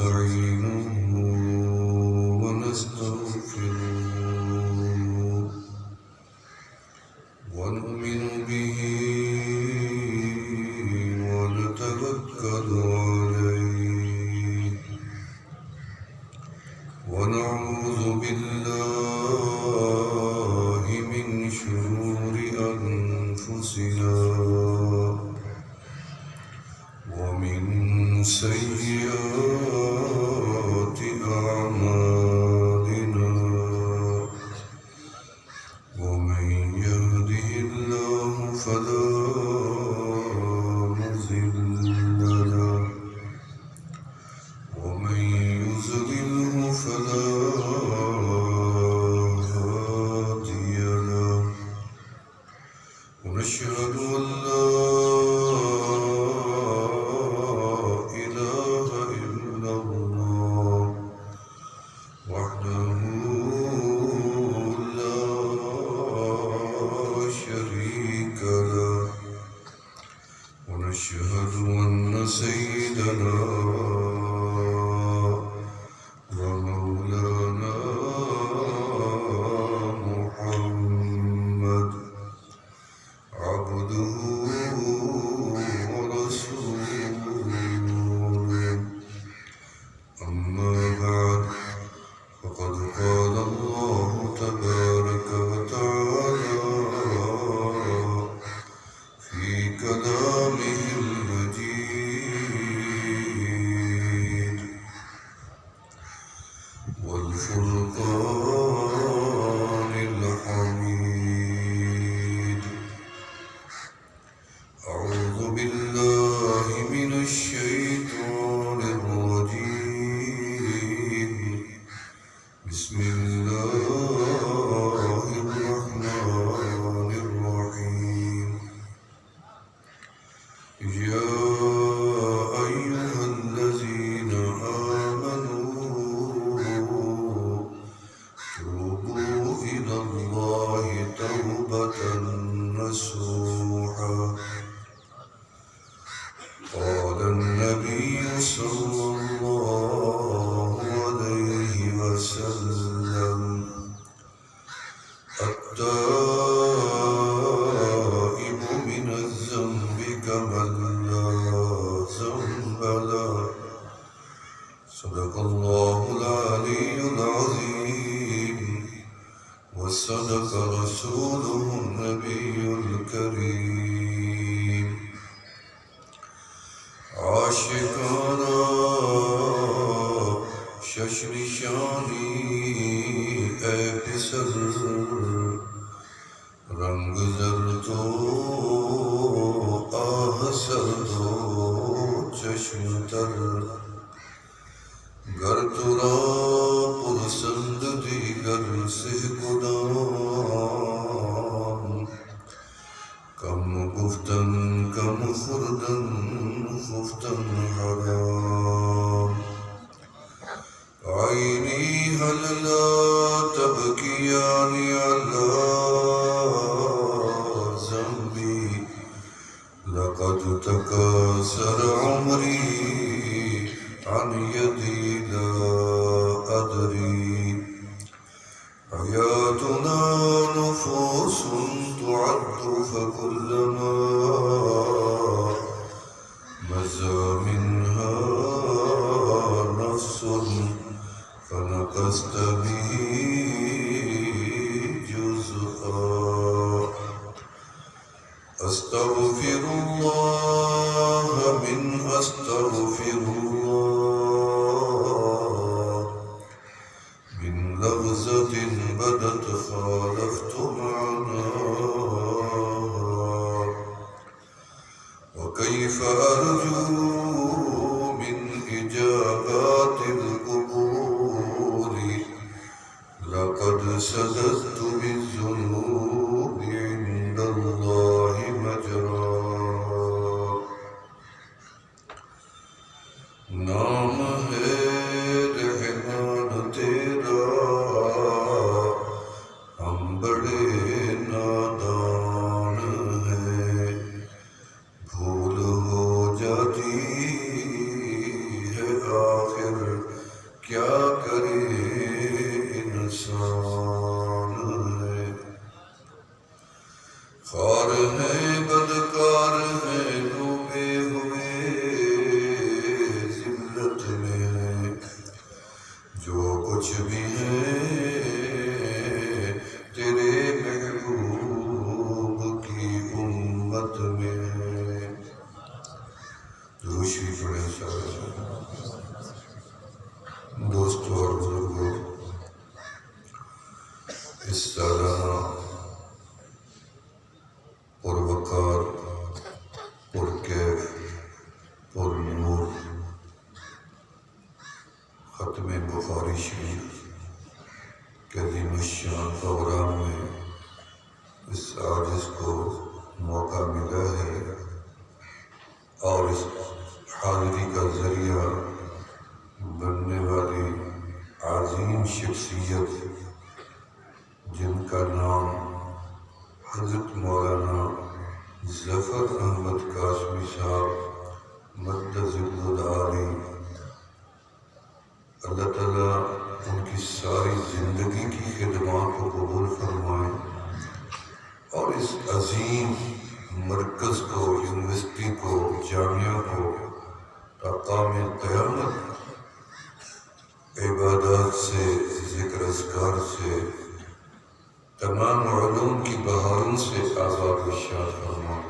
ونستعينه ونستغفره ونؤمن به ونتوكل عليه ونعوذ بالله من شرور أنفسنا ومن سيئات أعمالنا ومن يهده الله فلا مضل له ومن يضلله فلا هادي له ونشهد أن لا إله إلا الله وحده لا شريك له ونشهد أن سيدنا ومولانا محمد عبده ورسوله أما بعد فقد قال الله تبارك وتعالى في كلامه المجيد والفرقان الحميد أعوذ بالله من الشيطان الرجيم بسم الله الرحمن الرحيم يا أيها الذين آمنوا توبوا إلى الله توبة نصوحا قال النبي صلى الله عليه وسلم التائب من الذنب كمن لا ذنب له صدق الله العلي العظيم وصدق رسوله النبي الكريم عاشقانا ششن شانی اے پسر رنگ زر تو آہ سر تو چشم تر گر ترا پرسند دیگر سے کدام کم گفتن کم خوردن خفتن حرام عینی هل لا تبکیان علی ذنبی لقد تکاثر عمری عن یدی لا أدری حیاتنا نفوس تعد فكلما مزى منها نفس فنقصت به جزءا أستغفر الله من أستغفر الله کچھ بھی ہے تیرے محبوب کی امت میں. درود شریف پڑھیں سارے. دوستو اور بزرگوں، اس سالانہ پروقار، پرکیف، پرنور ختم بخاری شریف کے عظیم الشان پروگرام میں اس عاجز کو موقع ملا ہے اور اس حاضری کا ذریعہ بننے والی عظیم شخصیت جن کا نام حضرت مولانا ظفر احمد قاسمی صاحب مدظ العالی، اللہ تعالیٰ ان کی ساری زندگی کی خدمات کو قبول فرمائیں اور اس عظیم مرکز کو، یونیورسٹی کو، جامعہ کو تا قیام قیامت عبادات سے، ذکر اذکار سے، تمام علوم کی بہاروں سے آزاد و شاد فرمائیں.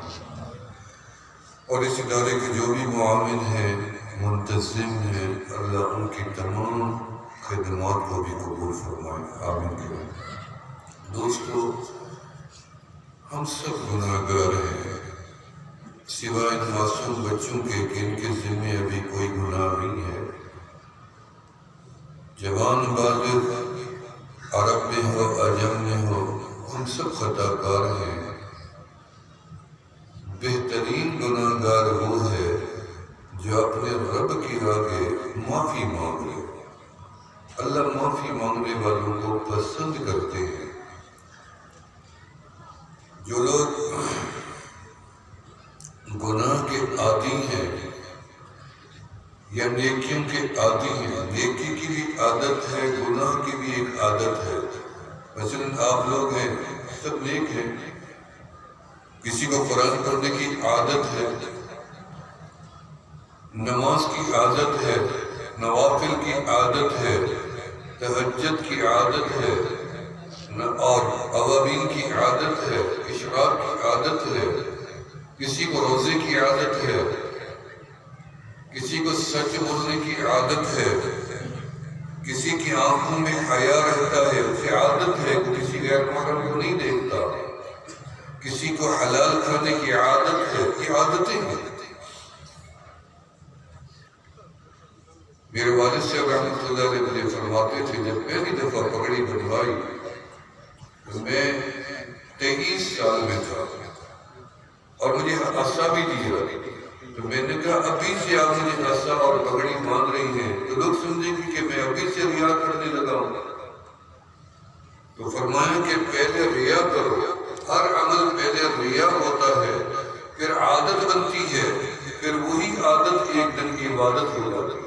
اور اس ادارے کے جو بھی معاون ہیں، منتظم ہیں، اللہ ان کی تمام خدمات کو بھی قبول فرمائیں. آمین. دوستو، ہم سب گناہ گار ہیں سوائے ان معصوم بچوں کے کہ ان کے ذمے ابھی کوئی گناہ نہیں ہے. جوان بالغ عرب میں ہو، عجم میں ہو، ہم سب خطا کار ہیں. بہترین گناہ گار وہ ہے جو اپنے رب کی آگے معافی مانگ لے. اللہ معافی مانگنے والوں کو پسند کرتے ہیں. جو لوگ گناہ کے عادی ہیں یا نیکیوں کے عادی ہیں، نیکی کی بھی عادت ہے، گناہ کی بھی ایک عادت ہے. مثلا آپ لوگ ہیں، سب نیک ہیں، کسی کو قرآن پڑھنے کی عادت ہے، نماز کی عادت ہے، نوافل کی عادت ہے، تہجد کی عادت ہے، اور اوابین کی عادت ہے، اشراق کی عادت ہے. کسی کو روزے کی عادت ہے، کسی کو سچ بولنے کی عادت ہے، کسی کی آنکھوں میں حیا رہتا ہے، اسے عادت ہے کہ کسی غیر محرم کو نہیں دیکھتا، کسی کو حلال کھانے کی عادت ہے. یہ عادتیں ہیں. میرے والد صاحب رحمۃ اللہ علیہ مجھے فرماتے تھے، جب پہلی دفعہ پگڑی بنوائی تو میں 23 سال میں تھا اور مجھے عصا بھی دیا. تو میں نے کہا ابھی سے آپ مجھے عصا اور پگڑی باندھ رہی ہیں تو لوگ سمجھیں گے کہ میں ابھی سے ریا کرنے لگا ہوں. تو فرمایا کہ پہلے ریا کرو. ہر عمل پہلے ریا ہوتا ہے، پھر عادت بنتی ہے، پھر وہی عادت ایک دن کی عبادت ہو جاتی ہے.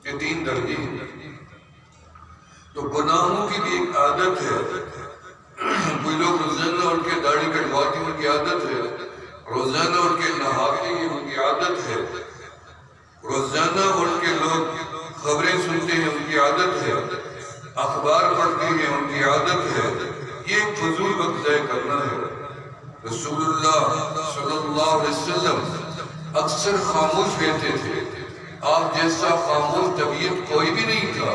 یہ 3 درجے ہیں. تو گناہوں کی بھی ایک عادت ہے. کوئی لوگ روزانہ اٹھ کے داڑھی کٹواتے ہیں، ان کی عادت ہے. روزانہ اٹھ کے نہاتے ہیں، ان کی عادت ہے. روزانہ اٹھ کے لوگ خبریں سنتے ہیں، ان کی عادت ہے. اخبار پڑھتے ہیں، ان کی عادت ہے. یہ فضول وقت ضائع کرنا ہے. رسول اللہ صلی اللہ علیہ وسلم اکثر خاموش رہتے تھے. آپ جیسا خاموش طبیعت کوئی بھی نہیں تھا،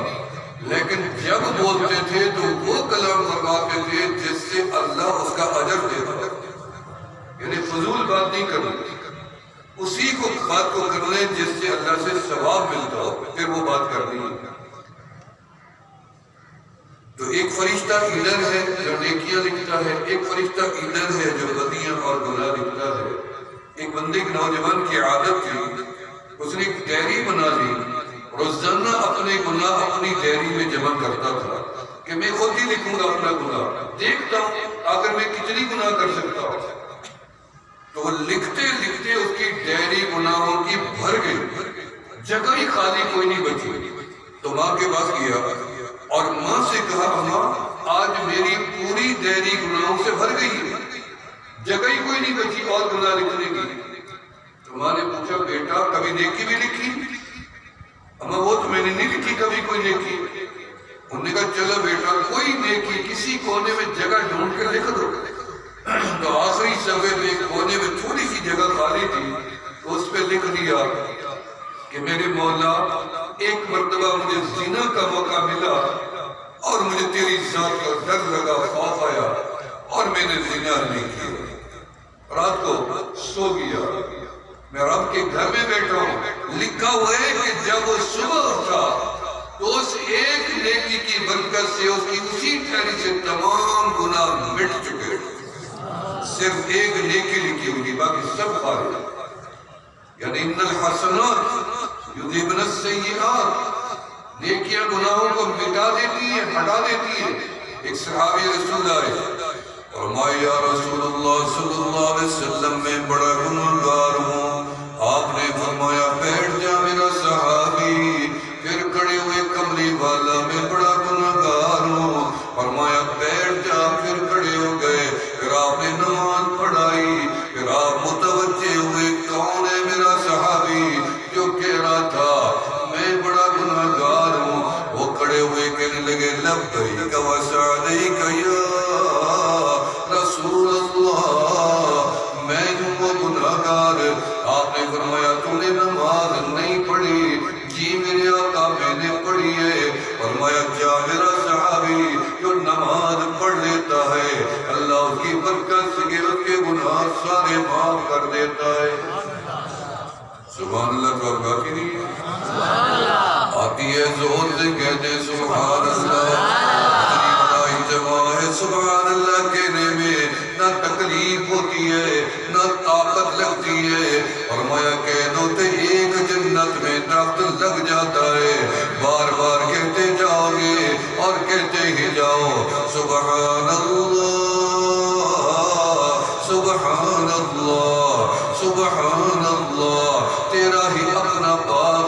لیکن جب بولتے تھے تو وہ کلام فرماتے تھے جس سے اللہ اس کا اجر دیتا. یعنی فضول بات نہیں کرنی، اسی کو بات کو کرنا جس سے اللہ سے ثواب ملتا ہو، پھر وہ بات کرنی ہے. تو ایک فرشتہ ادھر ہے جو نیکیاں لکھتا ہے، ایک فرشتہ ادھر ہے جو بدیاں اور گناہ لکھتا ہے. ایک بندے کے نوجوان کی عادت تھی، اس نے ایک ڈائری بنا لی. روزانہ اپنے گناہ اپنی ڈائری میں جمع کرتا تھا کہ میں خود ہی لکھوں گا اپنا گناہ، دیکھتا ہوں اگر میں کتنی گناہ کر سکتا ہوں. تو وہ لکھتے لکھتے اس کی ڈائری گناہوں کی بھر گئی، جگہ ہی خالی کوئی نہیں بچی. تو ماں کے پاس گیا اور ماں سے کہا، ماں آج میری پوری ڈائری گناہوں سے بھر گئی ہے، جگہ ہی کوئی نہیں بچی اور گناہ لکھنے کی. تو ماں نے پوچھا، بیٹا کبھی نیکی بھی لکھی؟ اما وہ تو میں نے نہیں لکھی کبھی کوئی نیکی. انہوں نے کہا چلو بیٹا کوئی نیکی کسی کونے میں جگہ ڈھونڈ کے لکھ دو. تو آخری صفحے میں ایک کونے میں تھوڑی سی جگہ خالی تھی، تو اس پہ لکھ دیا کہ میرے مولا ایک مرتبہ مجھے زنا کا موقع ملا اور مجھے تیری ذات کا ڈر لگا، خوف آیا اور میں نے زنا نہیں کیا. رات کو سو گیا، میں رب کے گھر میں بیٹھا ہوں. لکھا ہوا ہے کہ جب وہ صبح اٹھا تو اس ایک نیکی کی برکت سے اس کی اسی ٹھہری سے تمام گناہ مٹ چکے. صرف ایک نیکی لکھی ہوئی، باقی سب خالی. یعنی ان الحسنات یذہبن السیئات، نیکیاں گناہوں کو مٹا دیتی ہیں، ہٹا دیتی ہیں. ایک صحابی رسول آئے، فرمایا یا رسول اللہ صلی اللہ علیہ وسلم میں بڑا گناہگار ہوں. آپ نے فرمایا بیٹھ جا میرا صحابی. پھر کھڑے ہوئے کملی والا میں بڑا گناہگار ہوں. فرمایا بیٹھ جا. پھر کھڑے ہو گئے. پھر آپ نے نماز پڑھائی. پھر آپ متوجہ ہوئے کون ہے میرا صحابی جو کہہ رہا تھا میں بڑا گناہگار ہوں. وہ کھڑے ہوئے کہنے لگے لبیک و سعدیک یا رسول اللہ، میں ہوں وہ گناہگار. آپ نے فرمایا تو نے نماز نہیں پڑھی؟ جی میرے آقا میں نے پڑھی ہے. فرمایا کیا میرا صحابی جو نماز پڑھ لیتا ہے اللہ اس کی برکت سے اس کے گناہ سارے معاف کر دیتا ہے. سبحان اللہ. تو اب باقی نہیں آتی ہے زور سے کہتے سبحان اللہ. سبحان اللہ کہنے میں نہ تکلیف ہوتی ہے نہ طاقت لگتی ہے. فرمایا کہہ دو تے ایک جنت میں درخت لگ جاتا ہے. بار بار کہتے جاؤ گے اور کہتے ہی جاؤ سبحان اللہ سبحان اللہ سبحان اللہ. تیرا ہی اپنا باغ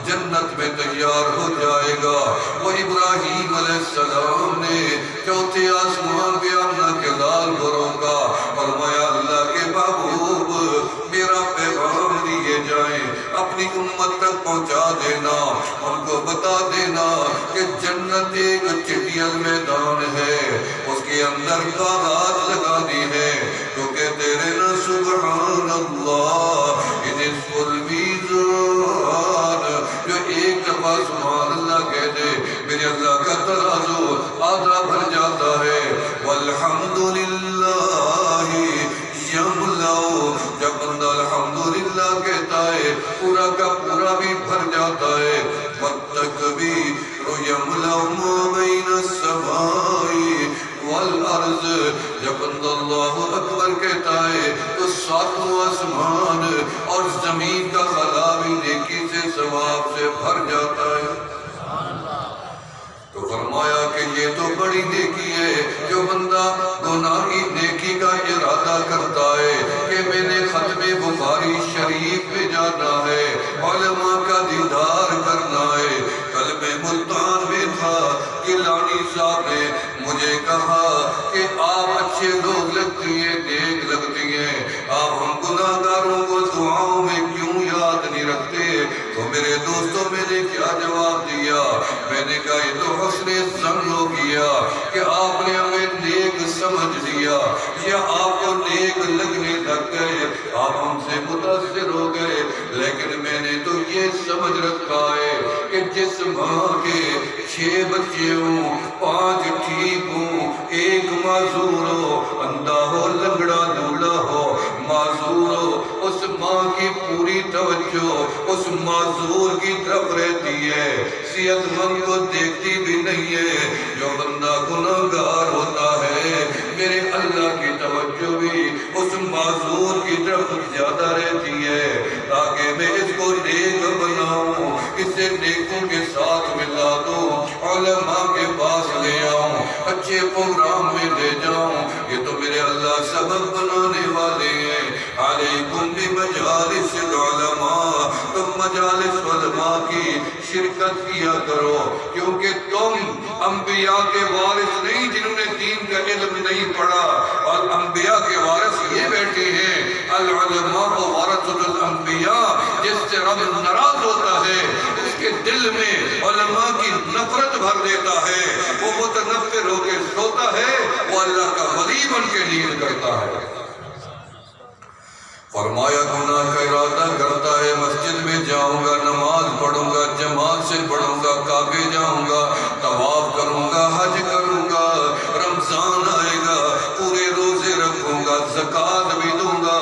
جنت میں تیار ہو جائے گا. وہ ابراہیم علیہ السلام نے چوتھے آسمان پہ آمنہ کے لال کو روکا. فرمایا اللہ کے محبوب میرا پیغام لیے جائیں، اپنی امت تک پہنچا دینا. ان کو بتا دینا کہ جنت ایک چٹیل میدان ہے، اس کے اندر باغات لگا دی ہے. تو کہتے رہنا سبحان اللہ. نصف المیزان، جو ایک دفعہ سبحان اللہ کہہ دے میرے اللہ کا ترازو آدھا بھر جاتا ہے. والحمدللہ یملأ، جب بندہ الحمدللہ کہتا ہے پورا کا پورا بھی بھر جاتا ہے. والتکبیر یملأ ما بین السماء والارض، جب بندہ اللہ اکبر کہتا ہے تو ساتوں آسمان اور زمین کا خلا بھی نیکی سے ثواب سے بھر جاتا ہے. تو فرمایا کہ یہ تو بڑی نیکی ہے جو بندہ گناہ کی نیکی کا ارادہ کرتا ہے کہ میں نے ختم بخاری شریف پہ جانا ہے، علماء کا دیدار کرنا ہے. کل میں ملتان میں تھا کہ لانی صاحب نے مجھے کہا کہ آپ اچھے لوگ لگتی ہیں، نیک لگتی ہیں، آپ ہم گناہگاروں کو دعاؤں میں کیوں یاد نہیں رکھتے؟ تو میرے دوستوں میں نے کیا جواب دیا؟ میں نے کہا یہ تو حسن ظن ہو گیا کہ آپ نے ہمیں نیک سمجھ لیا یا آپ کو نیک لگنے لگ گئے، آپ ہم سے متاثر ہو گئے. لیکن میں نے تو یہ سمجھ رکھا ہے کہ جس ماں کے 6 بچے ہوں، 5 ٹھیک ہوں، 1 معذور ہو، اندھا ہو، لنگڑا لولا ہو، معذور ہو، اس ماں کی پوری توجہ اس معذور کی طرف رہتی ہے، صحت مند کو دیکھتی بھی نہیں ہے. جو بندہ گناہگار ہوتا ہے میرے اللہ کی توجہ بھی اس معذور کی طرف زیادہ رہتی ہے، تاکہ میں اس کو نیک بناؤں، اسے نیکوں کے ساتھ ملا دوں، علماء کے پاس لے آؤں، اچھے پروگرام میں لے جاؤں. یہ تو میرے اللہ سبب بنانے والے ہیں. علیکم بمجالس العلماء، تم مجالس علماء کی شرکت کیا کرو، کیونکہ تم انبیاء کے وارث نہیں جنہوں نے دین کا علم نہیں پڑھا. اور انبیاء کے وارث یہ بیٹھے ہیں العلماء ورثۃ الانبیاء. جس سے رب ناراض ہوتا ہے اس کے دل میں علماء کی نفرت بھر دیتا ہے، وہ متنفر ہو کے سوتا ہے، وہ اللہ کا ولی بن کے نیند کرتا ہے۔ فرمایا گناہ کا ارادہ کرتا ہے، مسجد میں جاؤں گا، نماز پڑھوں گا، جماعت سے پڑھوں گا، کعبے جاؤں گا، طواف کروں گا، حج کروں گا، رمضان آئے گا، پورے روزے رکھوں گا، زکوٰۃ بھی دوں گا،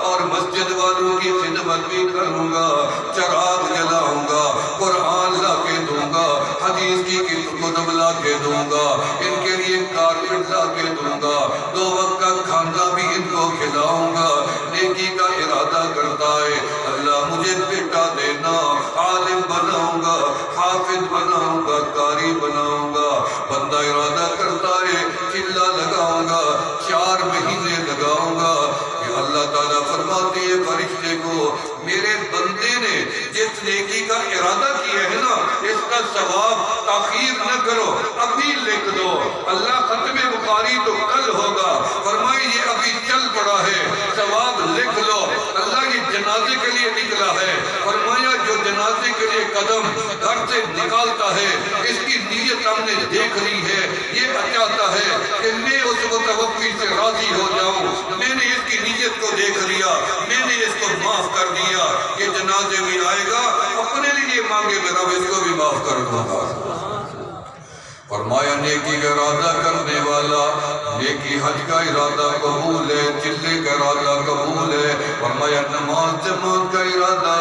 اور مسجد والوں کی خدمت بھی کروں گا، چراغ جلاؤں گا، قرآن لا کے دوں گا، حدیث کی کتب لا کے دوں گا، ان کے لیے کارپیٹ لا کے دوں گا، 2 وقت کا کھانا بھی ان کو کھلاؤں گا۔ نیکی کا ارادہ کرتا ہے، اللہ مجھے بیٹا دینا، عالم بناؤں گا، حافظ بناؤں گا، قاری بناؤں گا۔ بندہ ارادہ کرتا ہے، چلہ لگاؤں گا، 4 مہینے لگاؤں گا۔ کہ اللہ تعالیٰ فرماتے ہیں فرشتے کو، میرے بندے نے جس نیکی کا ارادہ کیا ہے نا، اس کا ثواب تاخیر نہ کرو، ابھی لکھ دو۔ اللہ ختم بخاری تو کل ہوگا، فرمائے یہ ابھی چل پڑا ہے، ثواب لکھ لو۔ اللہ یہ جنازے کے لیے نکلا ہے، فرمایا جو جنازے کے لیے قدم گھر سے نکالتا ہے، اس کی نیت ہم نے دیکھ لی ہے، یہ چاہتا ہے کہ میں اس متوفی سے راضی ہو جاؤں، میں نے اس کی نیت کو دیکھ لیا، میں نے اس کو معاف کر دیا، یہ جنازے میں آئے گا، اپنے لیے مانگے میں رب اس کو بھی معاف کر دوں گا۔ فرمایا نیکی کا ارادہ کرنے والا، نیکی حج کا ارادہ قبول ہے، چلے کا ارادہ قبول ہے۔ فرمایا نماز جماعت کا ارادہ،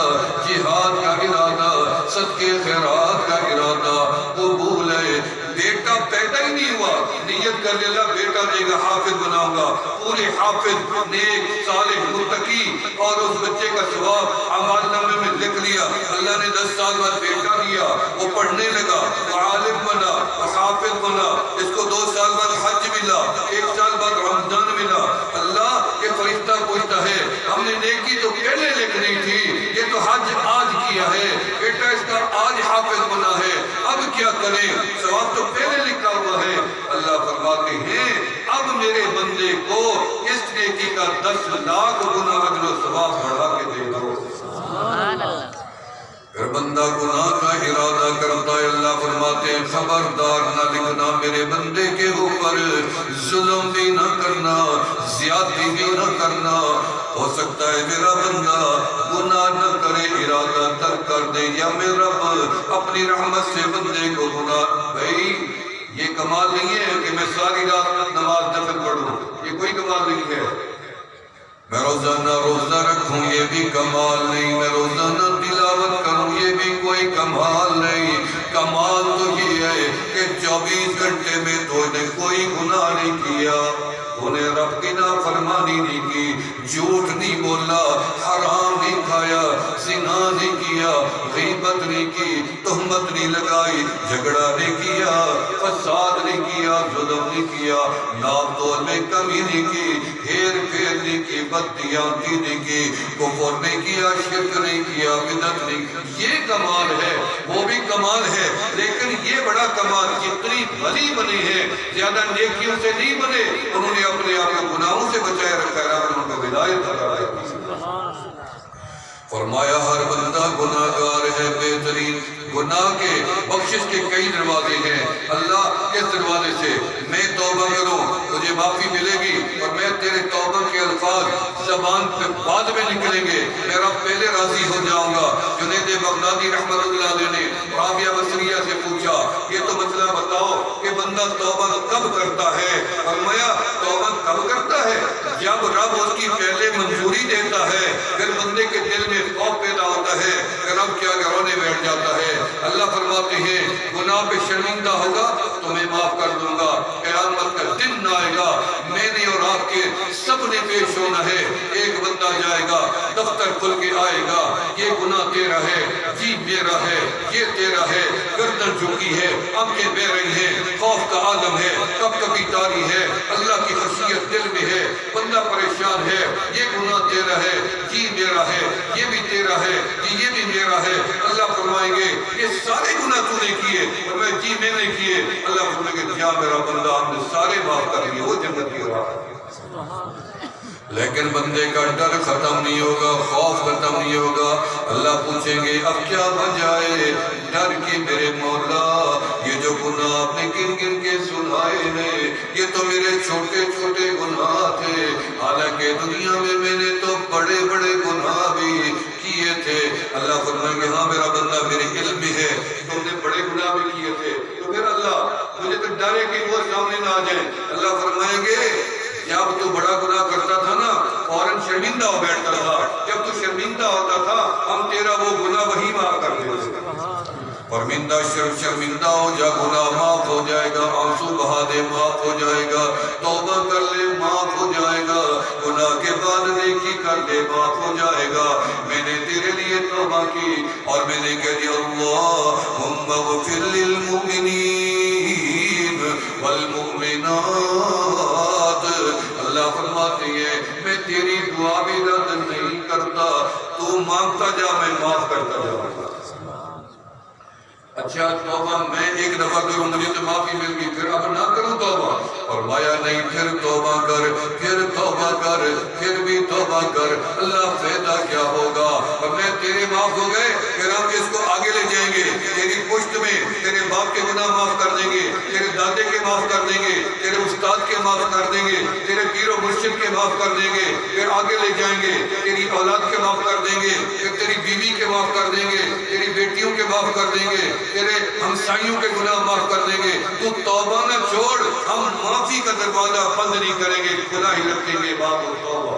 جہاد کا ارادہ، صدقے خیرات کا ارادہ قبول ہے۔ بیٹا پیدا ہی نہیں ہوا، نیت کر لیا بیٹا دے گا، حافظ بناؤں گا، پورے حافظ نیک صالح متقی، اور اس بچے کا ثواب اعمال نامے میں لکھ لیا۔ اللہ نے 10 سال بعد بیٹا دیا، وہ پڑھنے لگا، وہ عالم بنا، وہ حافظ بنا، اس کو 2 سال بعد حج ملا، 1 سال بعد رمضان ملا۔ اللہ کے فرشتہ پوچھتا ہے، ہم نے نیکی تو پہلے لکھنی تھی، یہ تو حج آج کیا ہے، بیٹا اس کا آج حافظ بنا ہے، اب کیا کریں، ثواب تو پہلے لکھا ہوا ہے۔ اللہ فرماتے ہیں اب میرے بندے کو اس نیکی کا 10 لاکھ گنا اجر و ثواب بڑھا کے دے دو۔ پھر بندہ گناہ کا ارادہ کرتا ہے، اللہ فرماتے ہیں خبردار نہ لکھنا میرے بندے کے اوپر، ظلم بھی نہ کرنا، زیادتی بھی نہ کرنا۔ ہو سکتا ہے میرا بندہ گناہ نہ کرے، ارادہ ترک کر دے، یا میرا رب اپنی رحمت سے بندے کو گناہ۔ بھائی یہ کمال نہیں ہے کہ میں ساری رات نماز نفل پڑھوں، یہ کوئی کمال نہیں ہے۔ میں روزانہ روزہ رکھوں، یہ بھی کمال نہیں۔ میں روزانہ تلاوت کروں، یہ بھی کوئی کمال نہیں۔ کمال تو یہ ہے کہ 24 گھنٹے میں تو نے کوئی گناہ نہیں کیا، تو نے رب کی نافرمانی نہیں کی، جھوٹ نہیں بولا، حرام نہیں کھایا، زنا نہیں کیا، غیبت نہیں کی، تہمت نہیں لگائی، جھگڑا نہیں کیا، فساد نہیں کیا، ظلم نہیں کیا، ناپ تول میں کمی نہیں کی، ہیر پھیر نہیں کی، بددیانتی نہیں کی، کفر نہیں کیا، شرک نہیں کیا، بدعت نہیں کی۔ یہ کمال ہے، وہ بھی کمال ہے، لیکن یہ بڑا کمال جتنی ولی بنے ہیں زیادہ نیکیوں سے نہیں بنے، انہوں نے اپنے آپ کو گناہوں سے بچائے رکھا ہے، رب ان کو ولایت عطا کی۔ فرمایا ہر بندہ گناہ گار ہے، بہترین گناہ کے بخشش کے کئی دروازے ہیں۔ اللہ اس دروازے سے میں توبہ کروں تجھے معافی ملے گی، اور میں تیرے توبہ کے الفاظ زبان پہ بعد میں نکلیں گے، میں رب پہلے راضی ہو جاؤں گا۔ جنید بغدادی رحمت اللہ علیہ نے رابعہ بصریہ سے پوچھا، یہ تو مسئلہ بتاؤ کہ بندہ توبہ کب کرتا ہے؟ فرمایا توبہ کب کرتا ہے؟ جب رب اس کی پہلے منظوری دیتا ہے، پھر بندے کے دل میں خوف پیدا ہوتا ہے کہ رب کیا رونے بیٹھ جاتا ہے۔ اللہ فرماتے ہیں گناہ پہ شرمندہ ہوگا تو میں معاف کر دوں گا، قیامت کا دن آئے گا، میں نے اور آپ کے سب نے پیش ہونا ہے۔ ایک بندہ جائے گا، دفتر کھل کے آئے گا، یہ گناہ تیرا ہے، جی میرا ہے، یہ تیرا ہے، گردن جھکی ہے، آنکھیں بہ رہی ہیں، خوف کا عالم ہے، کب کبھی تاری ہے، اللہ کی خشیت دل میں ہے، بندہ پریشان ہے، یہ گناہ تیرا ہے، جی میرا ہے، یہ بھی تیرا ہے، جی یہ بھی میرا ہے۔ اللہ فرمائیں گے یہ سارے گناہ تو نے کیے، اور میں جی میں نے کیے۔ اللہ فرمائیں گے جہاں میرا بندہ آپ نے سارے معاف کر دیے، وہ جنت کی راہ ہے۔ لیکن بندے کا ڈر ختم نہیں ہوگا، خوف ختم نہیں ہوگا۔ اللہ پوچھیں گے اب کیا بجائے ڈر کی میرے مولا، یہ جو گناہ آپ نے گن گن کے سنائے ہیں، یہ تو میرے چھوٹے چھوٹے گناہ تھے، حالانکہ دنیا میں نے تو بڑے بڑے گناہ بھی کیے تھے۔ اللہ فرمائیں گے ہاں میرا بندہ میرے علم میں ہے، تم نے بڑے گناہ بھی کیے تھے، تو پھر اللہ مجھے تو ڈر ہے کہ وہ سامنے نہ آ جائیں۔ اللہ فرمائیں گے جب تو بڑا گناہ کرتا تھا نا فوراً شرمندہ ہو بیٹھتا تھا، جب تو شرمندہ ہوتا تھا ہم تیرا وہ گناہ وہی معاف کر دیتے تھے۔ فرمندہ شرمندہ ہو جا، گناہ معاف ہو جائے گا، آنسو بہا دے معاف ہو جائے گا، توبہ کر لے معاف ہو جائے گا، گناہ کے بعد نیکی کر لے معاف ہو جائے گا۔ میں نے تیرے لیے توبہ کی اور میں نے کہہ دیا اللہم اغفر للمؤمنین والمؤمنات۔ اللہ فرماتے ہیں میں تیری دعا بھی رد نہیں کرتا، تو مانگتا جا میں معاف کرتا جاؤں گا۔ اچھا توبہ میں ایک دفعہ کروں مجھے تو معافی مل گئی، پھر اب نہ کروں توبہ؟ فرمایا نہیں، پھر توبہ کر، پھر توبہ کر، پھر بھی توبہ کر۔ اللہ فائدہ کیا ہوگا؟ اور میں تیرے معاف ہو گئے، پھر ہم اس کو آگے لے جائیں گے، تیری پشت میں تیرے باپ کے گناہ معاف کر دیں گے، تیرے دادے کے معاف کر دیں گے، تیرے استاد کے معاف کر دیں گے، تیرے پیر و مرشد کے معاف کر دیں گے، پھر آگے لے جائیں گے، تیری اولاد کے معاف کر دیں گے، پھر تیری بیوی کے معاف کر دیں گے، تیری بیٹیوں کے معاف کر دیں گے، تیرے ہمسائیوں کے گناہ معاف کر دیں گے۔ تو توبہ نہ چھوڑ، ہم معافی کا دروازہ بند نہیں کریں گے، کھلا ہی رکھیں گے باب توبہ۔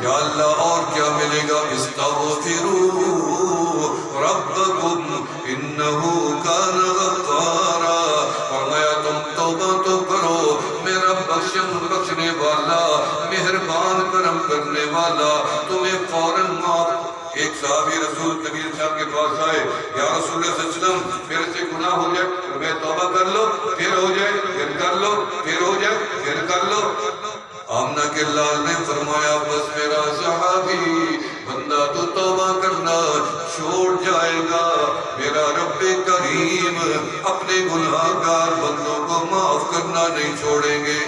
یا اللہ اور کیا ملے گا؟ استغفروا ربکم انہو کان غفارا۔ فرمایا تم توبہ تو کرو، میرا بخشنے والا، مہربان کرم کرنے والا، تمہیں فوراً معاف۔ ایک صحابی رسول طویل صاحب کے پاس آئے، یا رسول اللہ صلی اللہ علیہ وسلم میرے سے گناہ ہو جائے میں توبہ کر لو، پھر ہو جائے پھر کر لو، پھر ہو جائے پھر کر لو۔ آمنہ کے لال نے فرمایا بس میرا صحابی بندہ تو توبہ کرنا چھوڑ جائے گا، میرا رب کریم اپنے گناہگار بندوں کو معاف کرنا نہیں چھوڑیں گے۔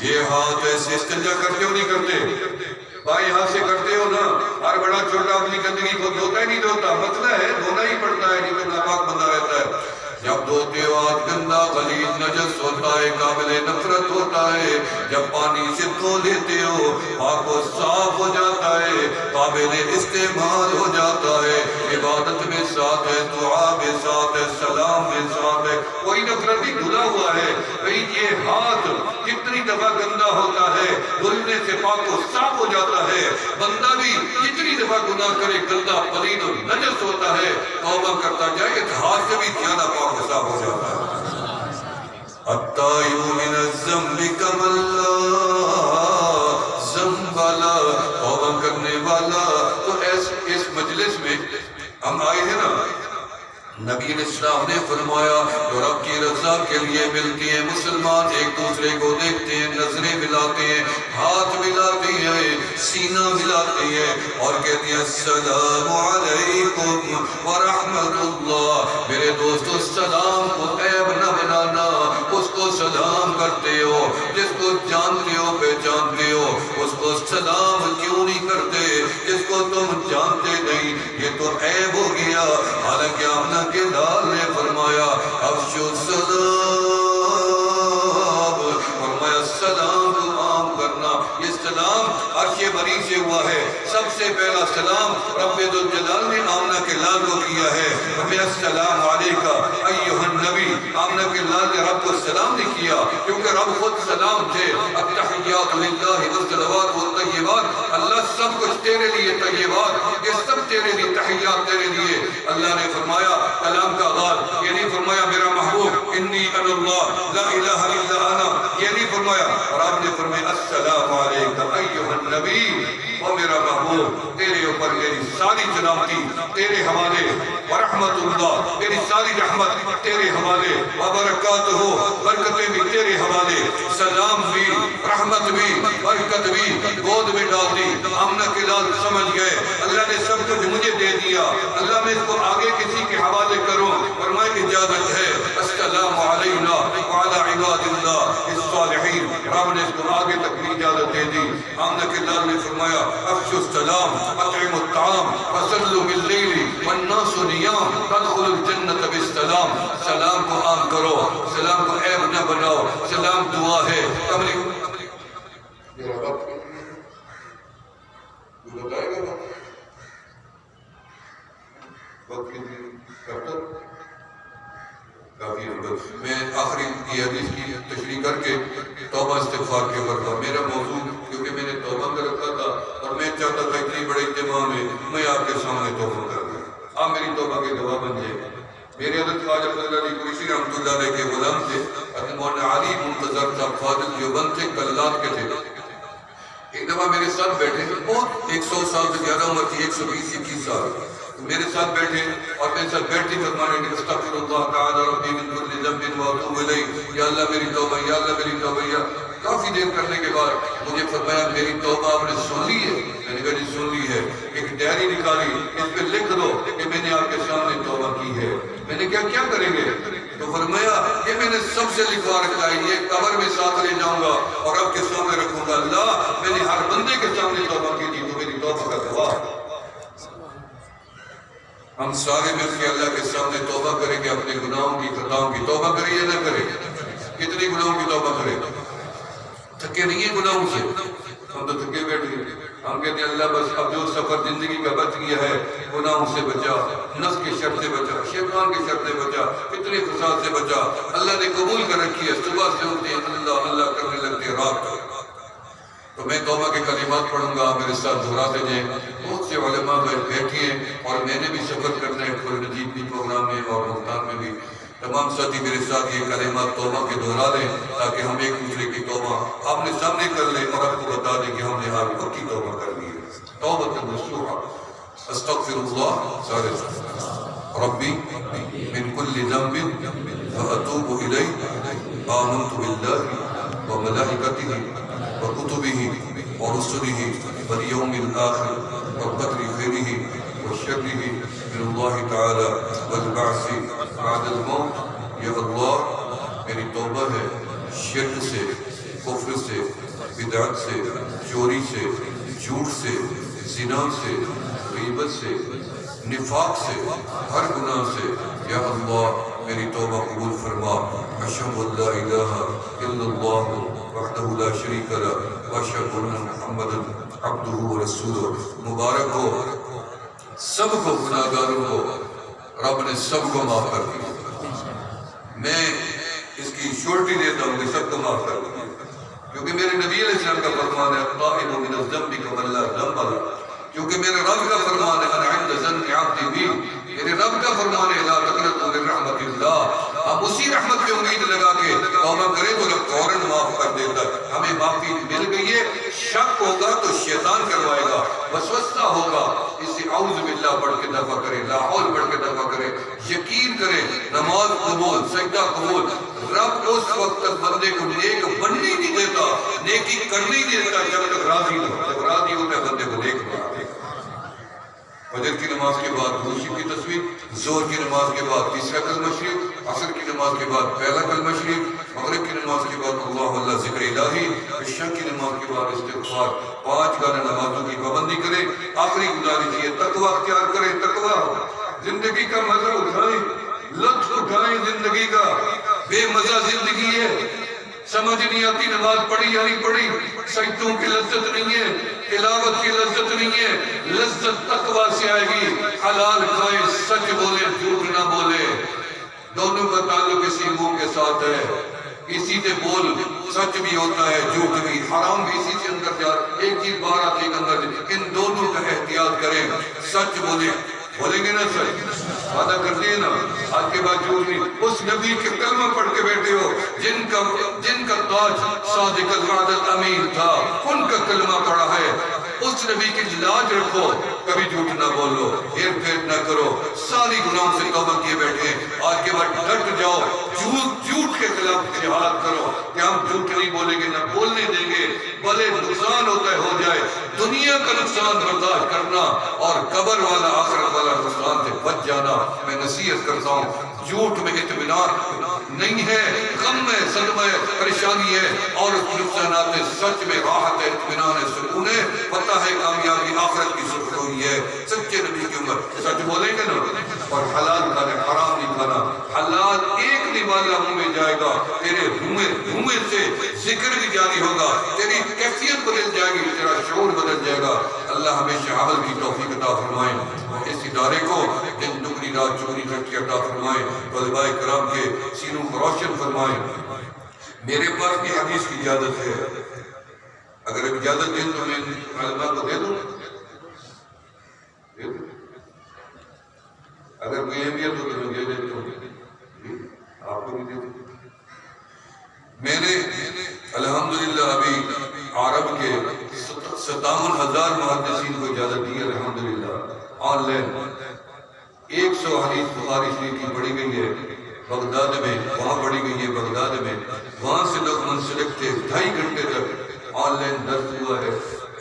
یہ ہاتھ ایسے استنجا کرتے ہو نہیں کرتے؟ بھائی ہاتھ سے کرتے ہو نا، ہر بڑا چھوٹا اپنی گندگی کو دھوتا ہی نہیں دھوتا، مسئلہ ہے دھونا ہی پڑتا ہے، نہیں تو ناپاک بندہ رہتا ہے۔ جب دھوتے ہو ہاتھ گندا غلیظ نجس ہوتا ہے، قابل نفرت ہوتا ہے، جب پانی سے دھو لیتے ہو پاک و صاف ہو جاتا ہے، قابل استعمال ہو جاتا ہے، عبادت میں ساتھ ہے، دعا میں ساتھ ہے، سلام میں ساتھ ہے، کوئی نفرت ہی دھلا ہوا ہے۔ بھئی یہ ہاتھ جتنی دفعہ گندا ہوتا ہے دھلنے سے پاک و صاف ہو جاتا ہے، بندہ بھی جتنی دفعہ گناہ کرے گندا پلید و نجس ہوتا ہے، توبہ کرتا جائے اس ہاتھ سے بھی کھانا پاک و صاف ہو جاتا ہے۔ التائب من الذنب کمن لا ذنب لہ، توبہ کرنے والا۔ تو اس مجلس میں ہم آئے ہیں نا، نبی اسلام نے فرمایا جو رب کی رضا کے لیے ملتی ہیں، مسلمان ایک دوسرے کو دیکھتے ہیں، نظریں ملاتے ہیں، ہاتھ ملاتے ہیں، سینہ ملاتے ہیں اور کہتے ہیں السلام علیکم ورحمت اللہ۔ میرے دوستو سلام کو عیب نہ بنانا، اس کو سلام کرتے ہو، جس کو جانتے ہو پہچانتے ہو اس کو سلام کیوں نہیں کرتے؟ جس کو تم جانتے نہیں یہ تو عیب ہو گیا۔ حالانکہ آمنہ کے لال نے فرمایا افشو السلام، فرمایا السلام کو عام کرنا۔ یہ سلام عرش بری سے ہوا ہے، سب سے پہلا سلام رب ذوالجلال نے آمنہ کے لال کو کیا ہے۔ فرمایا السلام علیکہ ایھا النبی، آمنہ کے لال نے رب کو سلام نہیں کیا کیونکہ رب خود سلام تھے۔ التحیات للہ والصلوات والطیبات، اللہ سب کچھ تیرے لیے طیبات، یہ سب تیرے لیے تحیات تیرے لیے۔ اللہ نے فرمایا کلام کا غال، یہ نہیں فرمایا میرا محبوب انی انا اللہ لا الہ الا انا، یہ نہیں فرمایا، اور آپ نے فرمایا السلام علیکہ ایھا النبی، او میرا محبوب تیرے اوپر میری ساری سلامتی تیرے حوالے، ورحمت اللہ میری ساری رحمت تیرے حوالے، وبرکاتہ برکتیں بھی تیرے حوالے، سلام بھی رحمت بھی برکت بھی گود میں ڈال دی۔ آمنہ کے لال سمجھ گئے اللہ نے سب کچھ مجھے دے دیا، اللہ میں اس کو آگے کسی کے حوالے کروں، فرمائے اجازت ہے السلام علینا وعلی عباد اللہ الصالحین، رب نے اس کو آگے تک بھی اجازت دے دی۔ آمنہ کے لال نے فرمایا افشوا السلام اطعموا الطعام وصلوا باللیل والناس نیام تدخلوا الجنة بالسلام۔ سلام، سلام کو عام کرو، سلام کو عیب نہ بناؤ، سلام دعا ہے۔ میرا وقت بتائے گا وقت کی کب تک کافی میں آخری یہ حدیث کی تشریح کر کے توبہ استغفار کے اوپر تھا میرا موضوع، کیونکہ میں نے توبہ کا رکھا تھا اور میں چاہتا تھا اتنی بڑے اجتماع میں آپ کے سامنے توبہ کر دوں، آپ میری توبہ کے گواہ بن جائے۔ میرے حضرت خواجہ فضل علی قریشی رحمۃ اللہ علیہ کے غلام تھے، حضرت مولانا علی منتظر صاحب فاضل دیوبند تھے، کلات کے تھے۔ ایک دفعہ میرے ساتھ بیٹھے، بہت 100 سال سے زیادہ عمر تھی، 120-21 سال، میرے ساتھ بیٹھے اور میرے ساتھ بیٹھتی فرمانے کہ استغفر اللہ تعالی ربی من کل ذنب واتوب الیہ، یا اللہ میری توبہ، یا اللہ میری توبہ۔ یا کافی دیر کرنے کے بعد مجھے فرمایا میری توبہ آپ نے سن لی ہے؟ میں نے کہا جی سن لی ہے۔ ایک ڈائری نکالی، اس پہ لکھ دو کہ میں نے آپ کے سامنے توبہ کی ہے۔ میں نے کہا کیا کریں گے؟ تو فرمایا یہ میں نے سب سے لکھوا رکھا ہے، یہ قبر میں ساتھ لے جاؤں گا اور آپ کے سامنے رکھوں گا، اللہ میں نے ہر بندے کے سامنے توبہ کی تھی تو میری توبہ کا گواہ۔ ہم سارے مل کے اللہ کے سامنے توبہ کریں گے، اپنے گناہوں کی خطاؤں کی توبہ کریں یا نہ کریں؟ کتنی گناہوں کی توبہ کریں؟ تھکے نہیں ہیں گناہوں سے؟ ہم تو تھکے بیٹھے ہیں، ہم کہتے ہیں اللہ بس اب جو سفر زندگی کا بچ گیا ہے گناہوں سے بچا، نفس کے شر سے بچا، شیطان کے شر سے بچا، فتنے فساد سے بچا۔ اللہ نے قبول کر رکھی ہے، صبح سے اٹھتے ہیں اللہ اللہ کرنے لگتے ہیں رات کو۔ تو میں توبہ کے کلمات پڑھوں گا، میرے ساتھ دہراتے جائیں۔ بہت سے علماء بیٹھے ہیں اور میں نے بھی سفر کرنا ہے قرآن مجید بھی پروگرام میں اور ملتان میں بھی۔ تمام ساتھی میرے ساتھ یہ کلمات توبہ کے دہرا دیں تاکہ ہم ایک دوسرے کی توبہ آپ نے سامنے کر لیں اور آپ کو بتا دیں کہ ہم نے آج پکی توبہ کر لی ہے۔ توبۃ نصوحا، استغفر اللہ سارے ربی من کل ذنب واتوب الیہ، آمنت باللہ وملائکتہ وکتبہ ورسلہ والیوم الآخر والقدر خیرہ وشرہ من اللہ تعالی والبعث بعد الموت۔ یا اللہ میری توبہ ہے شرک سے، کفر سے، بدعت سے، چوری سے، جھوٹ سے، زنا سے، غیبت سے، نفاق سے، ہر گناہ سے۔ یا اللہ میری توبہ قبول فرما۔ اشہد ان لا الہ الا اللہ وحدہ لا شریک لہ واشہد ان محمدا عبدہ ورسولہ۔ مبارک ہو سب کو، گناہگاروں کو رب نے سب کو معاف کر دیا۔ میں اس کی شورٹی دیتا ہوں کہ سب کو معاف کر دیا، کیونکہ میرے نبی علیہ السلام کا فرمان ہے الطائب من الذنب کمن لا ذنب لہ، کیونکہ میرے رب کا فرمان ہے انا عند ظن عبدی بی، میرے رب کا فرمان ہے لا تقنطوا من رحمت اللہ۔ ہم اسی رحمت پہ امید لگا کے توبہ کریں تو رب فوراً معاف کر دیتا ہے۔ ہمیں معافی مل گئی ہے، شک ہوگا تو شیطان کروائے گا، وسوسہ ہوگا اس سے اعوذ باللہ پڑھ کے دفع کریں، لا حول پڑھ کے دفع کریں، یقین کریں نماز قبول، سجدہ قبول۔ رب اس وقت تک بندے کو نیک بننے نہیں دیتا، نیکی کرنے نہیں دیتا جب تک راضی نہ ہو۔ جب راضی ہوتا ہے بندے کو نیک بنا دیتا۔ فجر کی نماز کے بعد غروب کی تصویر، ظہر کی نماز کے بعد تیسرا کلمہ شریف، عصر کی نماز کے بعد پہلا کلمہ شریف، مغرب کی نماز کے بعد اللہ اللہ ذکر الہی، عشاء کی نماز کے بعد استغفار۔ 5 گانے نمازوں کی پابندی کریں۔ آخری گزارش یہ تقویٰ اختیار کریں، تقویٰ زندگی کا مزہ اٹھائیں، لطف اٹھائیں زندگی کا۔ بے مزہ زندگی ہے، سمجھ نہیں آتی نماز پڑھی یا نہیں پڑھی، سجدوں کی لذت نہیں ہے، تلاوت کی لذت نہیں ہے، لذت تقویٰ سے آئے گی۔ حلال کھائیں، سچ بولے، جھوٹ نہ بولے، دونوں کا تعلق اسی منہ کے ساتھ ہے۔ اسی سے بول سچ بھی ہوتا ہے، جھوٹ بھی، حرام بھی اسی سے اندر جا، ایک چیز باہر آتی ہے اندر، ان دونوں کا احتیاط کریں۔ سچ بولیں، بولیں گے نا سچ، وعدہ کرتے ہیں نا آج کے بعد جھوٹ نہیں۔ اس نبی کے کلمہ پڑھ کے بیٹھے ہو جن کا تاج صادق الوعد الامین تھا، ان کا کلمہ پڑھا ہے، اس نبی کی لاج رکھو، کبھی جھوٹ نہ بولو، ہیر پھیر نہ کرو، ساری گناہوں سے توبہ کیے بیٹھے ہیں۔ آج کے بعد ڈٹ جاؤ، جھوٹ کے خلاف جہاد کرو کہ ہم جھوٹ نہیں بولیں گے، نہ بولنے دیں گے، بھلے نقصان ہوتا ہے ہو جائے، دنیا کا نقصان برداشت کرنا اور قبر والا آخرت والا نقصان سے بچ جانا۔ میں نصیحت کرتا ہوں، جھوٹ میں اطمینان نہیں ہے، غم ہے، صدمہ ہے، پریشانی ہے، اور اس نقصانات میں سچ میں راحت ہے، اطمینان ہے، سکون ہے، پتہ ہے کامیابی آخرت کی سرخروئی ہے۔ سچے نبی کی امت سچ بولیں گے نا، اور حلال کھانا، حرام نہیں کھانا، حلال والا منہ میں جائے گا، تیرے منہ سے ذکر بھی جاری ہوگا، تیری کیفیت بدل جائے گی، تیرا شعور بدل جائے گا۔ اللہ ہمیشہ عمل کی توفیق عطا فرمائے، اس ادارے کو دن دگنی رات چگنی ترقی عطا فرمائے، طلباء کرام کے سینوں کو روشن فرمائے۔ میرے پاس بھی حدیث کی اجازت ہے، اگر اجازت دیں تو میں علماء کو دے دوں، اگر کوئی اہمیت ہو تو میں دے دیتا ہوں، آپ کو بھی دے دوں۔ میرے الحمدللہ ابھی عرب کے 57,000 محدثین کو اجازت دی ہے الحمدللہ، آن لائن 100 حدیث بخاری شریف کی پڑھی گئی ہے بغداد میں، وہاں پڑھی گئی ہے بغداد میں، وہاں سے لوگ منسلک تھے، 2.5 گھنٹے تک آن لائن درس ہوا ہے،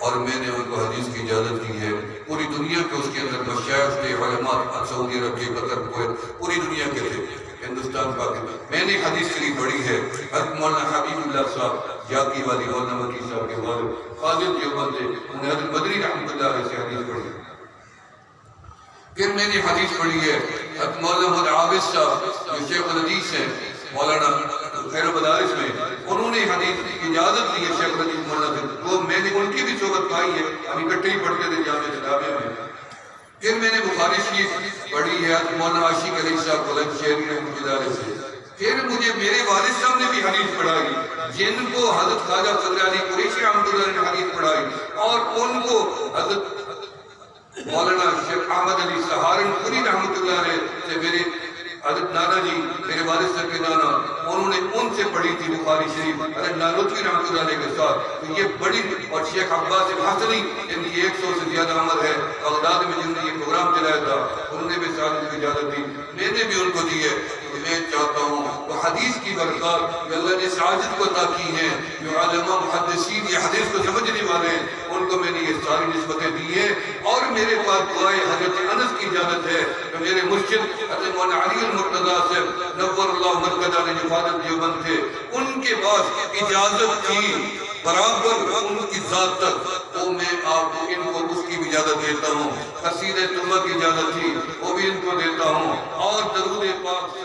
اور میں نے ان کو حدیث کی اجازت دی ہے۔ پوری دنیا کے اس کے اندر مشائخ تھے، علماء سعودی عرب کے، قطر، کویت، پوری دنیا کے تھے، ہندوستان پاکستان۔ میں نے حدیث شریف پڑھی ہے، حضرت مولانا حبیب اللہ صاحب یاقی والی مولانا مکی صاحب کے والد فاضل دیوبند تھے، انہوں نے حضرت مدنی رحمۃ اللہ علیہ سے حدیث پڑھی۔ پھر میں نے حدیث پڑھی ہے حضرت مولانا محمد عابد صاحب جو شیخ الحدیث ہیں مولانا خیر المدارس میں، انہوں نے حدیث کی اجازت دی ہے شیخ الحدیث مولانا سے، وہ میں نے ان کی بھی صحبت پائی ہے، ہم اکٹھے ہی پڑھتے تھے جامعہ اسلامیہ میں۔ پھر میں نے بخاری شریف پڑھی ہے حضرت مولانا عاشق علی صاحب بلند شہری رحمۃ اللہ علیہ سے۔ پھر مجھے میرے والد صاحب نے بھی حدیث پڑھائی، جن کو حضرت خواجہ صدر علی قریشی رحمۃ اللہ نے حدیث پڑھائی، اور ان کو حضرت مولانا شیخ احمد علی سہارنپوری رحمۃ اللہ علیہ سے میرے حضرت نانا جی، میرے والد صاحب کے نانا، انہوں نے ان سے پڑھی تھی بخاری شریف حضرت نانوتوی رحمۃ اللہ علیہ کے ساتھ۔ تو یہ بڑی، اور شیخ عباس حسنی جن کی 100 سے زیادہ عمر ہے بغداد میں، جنہوں نے یہ پروگرام چلایا تھا، انہوں نے بھی ساتھ کی اجازت دی، میں نے بھی ان کو دی ہے۔ میں چاہتا ہوں وہ حدیث کی برکات جو اللہ نے سعادت کو عطا کی ہیں، جو علماء محدثین یہ حدیث کو سمجھنے والے ہیں، ان کو میں نے یہ ساری نسبتیں دی ہیں۔ اور میرے پاس دعائے حضرت انس کی اجازت ہے، تو میرے مرشد حضرت مولانا علی المرتضیٰ سے نور اللہ مرکزہ نے حفاظت دیوبند تھے، ان کے پاس اجازت تھی برابر ان کی ذات تک، تو میں آپ کو ان کو اس کی بھی اجازت دیتا ہوں۔ قصیدہ طلبہ کی اجازت تھی، وہ بھی ان کو دیتا ہوں، اور درود پاک